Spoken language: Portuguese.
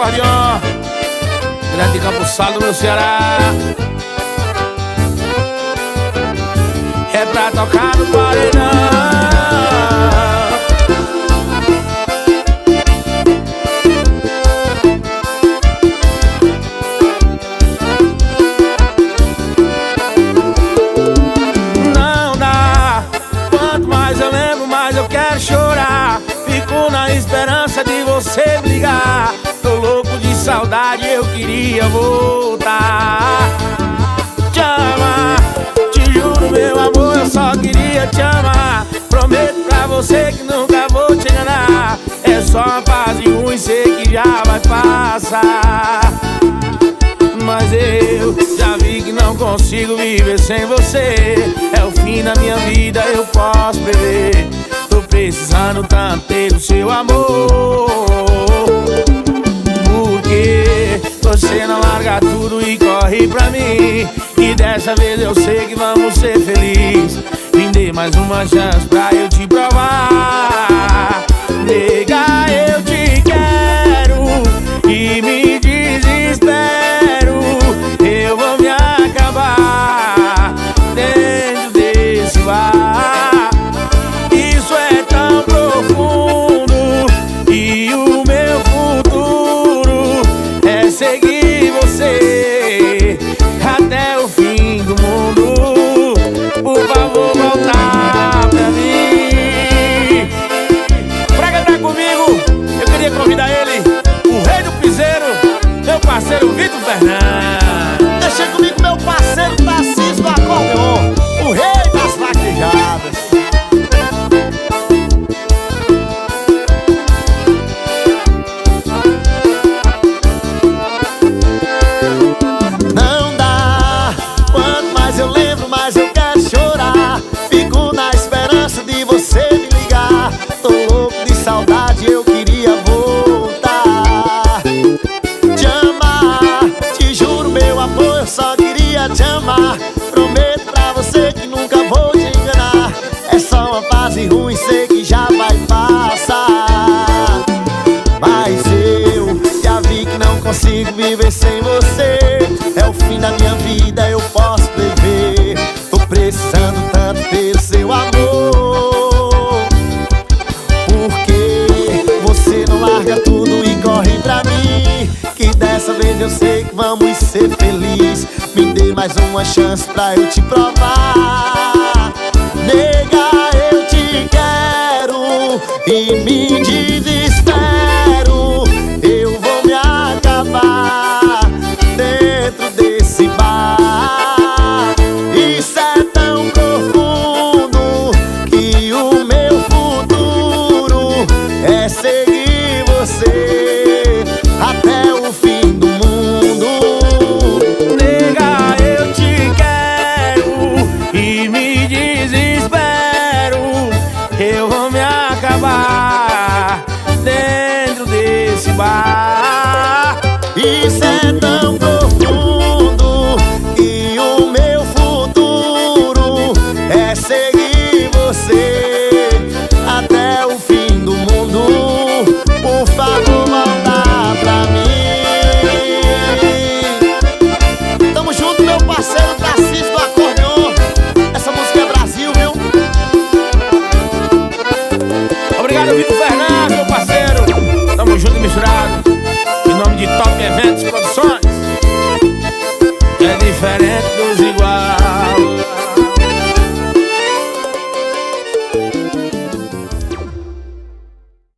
acordeon, direto de Campo Salo, meu Ceará. É pra tocar no paredão. Não dá, quanto mais eu lembro, mais eu quero chorar. Fico na esperança de você me ligar. Tô louco de saudade, eu queria voltar. Te amar, te juro meu amor, eu só queria te amar. Prometo pra você que nunca vou te enganar. É só uma fase ruim, sei que já vai passar. Mas eu já vi que não consigo viver sem você. É o fim da minha vida, eu posso prever. Tô precisando tanto ter o seu amor. Porque você não larga tudo e corre pra mim. E dessa vez eu sei que vamos ser felizes. Me dê mais uma chance pra eu te provar. Nega, eu te quero e me desespero. Eu vou me acabar dentro desse bar. Isso é tão profundo e o meu futuro é seguir você até o fim do mundo. Por favor, voltar pra mim. Pra cantar comigo, eu queria convidar ele, o rei do piseiro, meu parceiro Vitor Fernandes. Deixa comigo meu parceiro Tarcísio do acordeon, o rei das vaquejadas. Não dá, quanto mais eu lembro, mais eu quero chorar. Fico na esperança de você me ligar. Tô louco de saudade, eu queria voltar. Te amar, te juro meu amor, eu só queria te amar. Prometo pra você que nunca vou te enganar. É só uma fase ruim, sei que já vai passar. Mas eu já vi que não consigo viver sem você. É o fim da minha vida, eu posso prever. Tô precisando tanto ter o seu amor. Porque você não larga tudo e corre pra mim. Que dessa vez eu sei que vamos ser felizes. Me dê mais uma chance pra eu te provar. Nega, eu te quero e me desespero. Eu vou me acabar dentro desse bar. Isso é tão profundo que o meu futuro é seguir você até o fim do mundo. Nega, eu te quero e me desespero. Eu vou me acabar dentro desse bar. Isso é tão profundo que o meu futuro é seguir você até o fim do mundo. Por favor, volta pra mim. Tamo junto, meu parceiro Tarcísio do acordeon. Essa música é Brasil, viu? Obrigado, Vitor Fernandes.